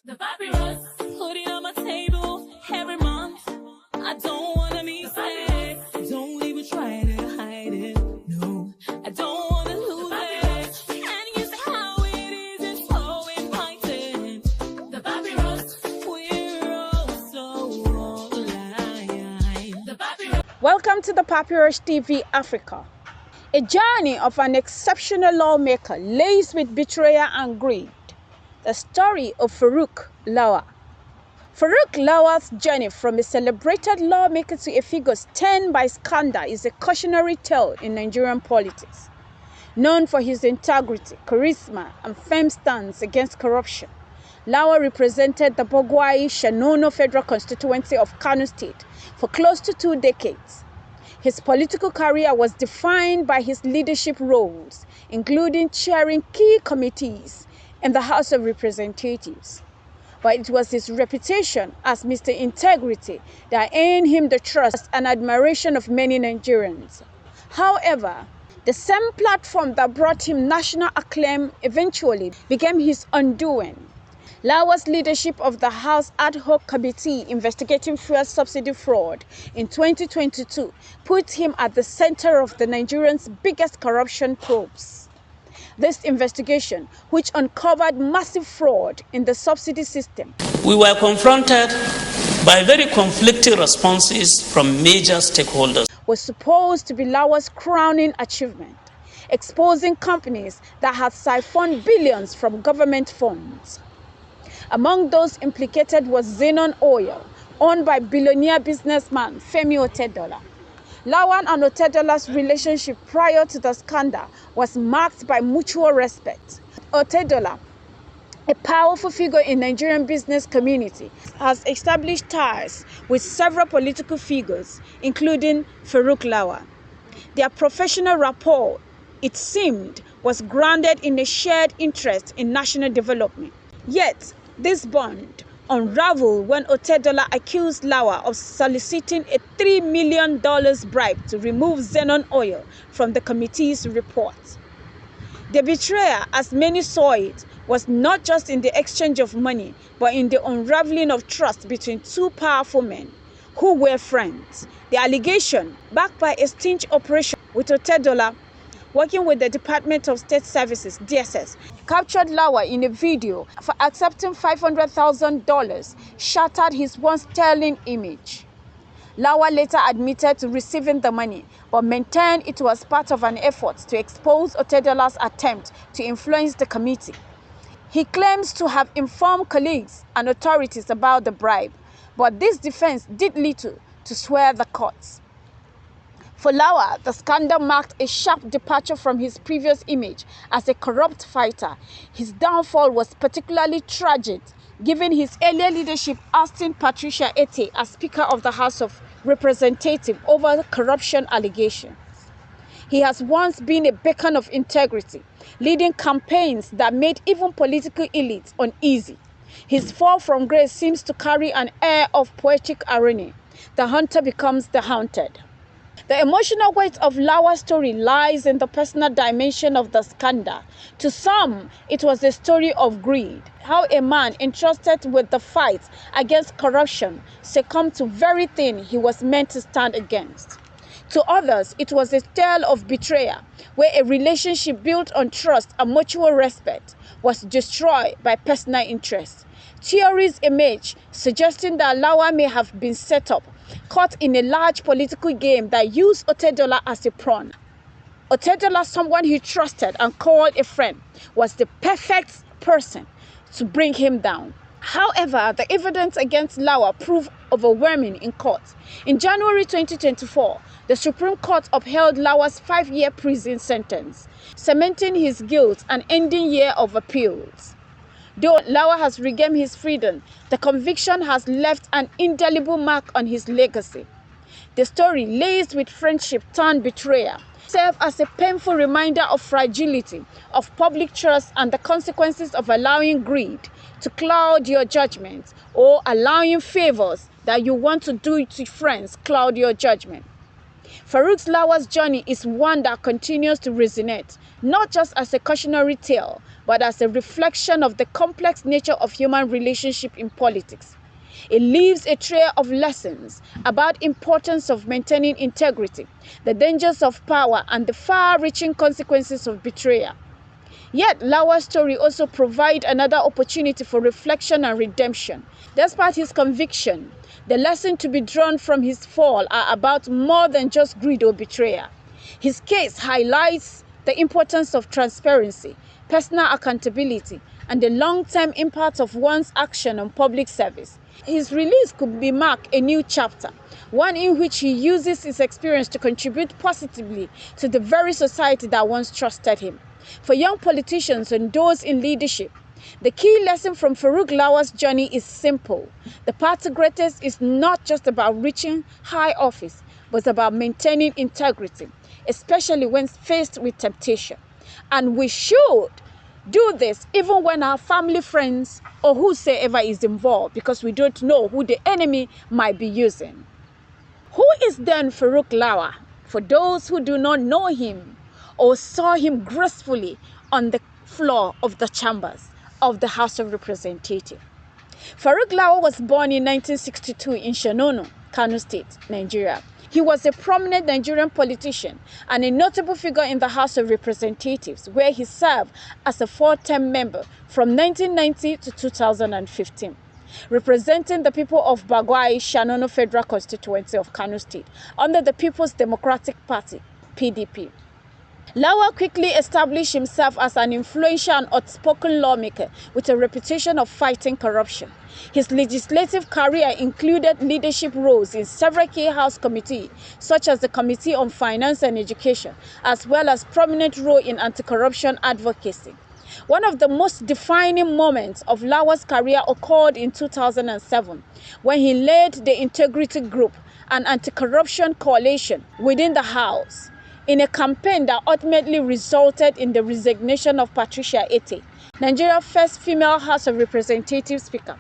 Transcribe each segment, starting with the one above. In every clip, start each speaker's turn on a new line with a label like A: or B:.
A: The papyrus, put it on my table every month. I don't wanna be sad. Don't even try to hide it. No, I don't wanna lose it. And you say how it is, it's so inviting. The papyrus, we're all so alive. The papyrus.
B: Welcome to the Papyrus TV Africa. A journey of an exceptional lawmaker laced with betrayal and greed. The story of Faruk Lawal. Faruk Lawal's journey from a celebrated lawmaker to a figure stained by scandal is a cautionary tale in Nigerian politics. Known for his integrity, charisma, and firm stance against corruption, Lawal represented the Bogwai-Shanono Federal Constituency of Kano State for close to 2 decades. His political career was defined by his leadership roles, including chairing key committees in the House of Representatives. But it was his reputation as Mr. Integrity that earned him the trust and admiration of many Nigerians. However, the same platform that brought him national acclaim eventually became his undoing. Lawal's leadership of the House Ad Hoc Committee investigating fuel subsidy fraud in 2022 put him at the center of the Nigerians' biggest corruption probes. This investigation, which uncovered massive fraud in the subsidy system,
C: we were confronted by very conflicting responses from major stakeholders,
B: was supposed to be Lawal's crowning achievement, exposing companies that had siphoned billions from government funds. Among those implicated was Zenon Oil, owned by billionaire businessman Femi Otedola. Lawal and Otedola's relationship prior to the scandal was marked by mutual respect. Otedola, a powerful figure in Nigerian business community, has established ties with several political figures, including Faruk Lawal. Their professional rapport, it seemed, was grounded in a shared interest in national development. Yet, this bond unraveled when Otedola accused Lawal of soliciting a $3 million bribe to remove Zenon Oil from the committee's report. The betrayal, as many saw it, was not just in the exchange of money, but in the unraveling of trust between two powerful men who were friends. The allegation, backed by a sting operation with Otedola working with the Department of State Services, DSS, captured Lawal in a video for accepting $500,000, shattered his once sterling image. Lawal later admitted to receiving the money, but maintained it was part of an effort to expose Otedola's attempt to influence the committee. He claims to have informed colleagues and authorities about the bribe, but this defense did little to sway the courts. For Lawal, the scandal marked a sharp departure from his previous image as a corrupt fighter. His downfall was particularly tragic, given his earlier leadership ousting Patricia Ete as Speaker of the House of Representatives over corruption allegations. He has once been a beacon of integrity, leading campaigns that made even political elites uneasy. His fall from grace seems to carry an air of poetic irony. The hunter becomes the hunted. The emotional weight of Lawal's story lies in the personal dimension of the scandal. To some, it was a story of greed, how a man entrusted with the fight against corruption succumbed to very thing he was meant to stand against. To others, it was a tale of betrayal, where a relationship built on trust and mutual respect was destroyed by personal interest. Theories emerged suggesting that Lawal may have been set up, caught in a large political game that used Otedola as a pawn. Otedola, someone he trusted and called a friend, was the perfect person to bring him down. However, the evidence against Lawal proved overwhelming in court. In January 2024, the Supreme Court upheld Lawal's 5-year prison sentence, cementing his guilt and ending year of appeals. Though Lawal has regained his freedom, the conviction has left an indelible mark on his legacy. The story, laced with friendship turned betrayal, serves as a painful reminder of fragility of public trust and the consequences of allowing greed to cloud your judgment, or allowing favors that you want to do to friends cloud your judgment. Faruk Lawa's journey is one that continues to resonate, not just as a cautionary tale, but as a reflection of the complex nature of human relationship in politics. It leaves a trail of lessons about importance of maintaining integrity, the dangers of power, and the far-reaching consequences of betrayal. Yet, Lawa's story also provides another opportunity for reflection and redemption. Despite his conviction, the lessons to be drawn from his fall are about more than just greed or betrayal. His case highlights the importance of transparency, personal accountability, and the long-term impact of one's action on public service. His release could be mark a new chapter, one in which he uses his experience to contribute positively to the very society that once trusted him. For young politicians and those in leadership, the key lesson from Faruk Lawa's journey is simple. The path to greatness is not just about reaching high office, but about maintaining integrity, especially when faced with temptation. And we should do this even when our family, friends, or whosoever is involved, because we don't know who the enemy might be using. Who is then Faruk Lawa? For those who do not know him or saw him gracefully on the floor of the chambers of the House of Representatives. Faruk Lawa was born in 1962 in Shanono, Kano State, Nigeria. He was a prominent Nigerian politician and a notable figure in the House of Representatives, where he served as a four-term member from 1990 to 2015, representing the people of Bagwai Shanono Federal Constituency of Kano State under the People's Democratic Party, PDP. Lawa quickly established himself as an influential and outspoken lawmaker with a reputation of fighting corruption. His legislative career included leadership roles in several key House committees, such as the Committee on Finance and Education, as well as prominent role in anti-corruption advocacy. One of the most defining moments of Lawa's career occurred in 2007, when he led the Integrity Group, an anti-corruption coalition within the House, in a campaign that ultimately resulted in the resignation of Patricia Ete, Nigeria's first female House of Representatives Speaker.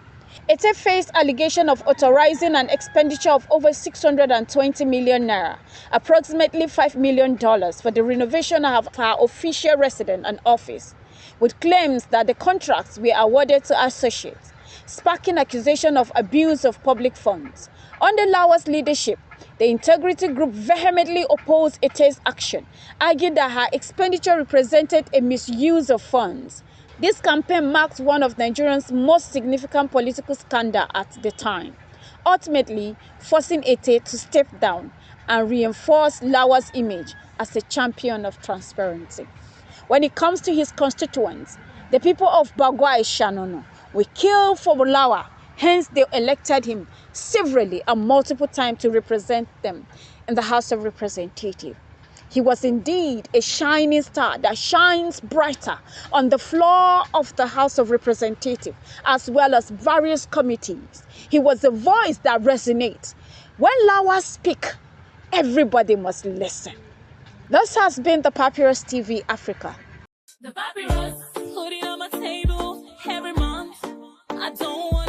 B: Ete faced allegation of authorizing an expenditure of over 620 million naira, approximately $5 million, for the renovation of her official residence and office, with claims that the contracts were awarded to associates, sparking accusation of abuse of public funds. Under Lawa's leadership, the Integrity Group vehemently opposed Ete's action, arguing that her expenditure represented a misuse of funds. This campaign marked one of Nigeria's most significant political scandals at the time, ultimately forcing Ete to step down and reinforce Lawa's image as a champion of transparency. When it comes to his constituents, the people of Bagwai Shanono will kill for Lawa. Hence, they elected him severally and multiple times to represent them in the House of Representatives. He was indeed a shining star that shines brighter on the floor of the House of Representatives, as well as various committees. He was a voice that resonates. When Lawa speaks, everybody must listen. This has been the Papyrus TV Africa.
A: The papyrus, put it on my table every month. I don't want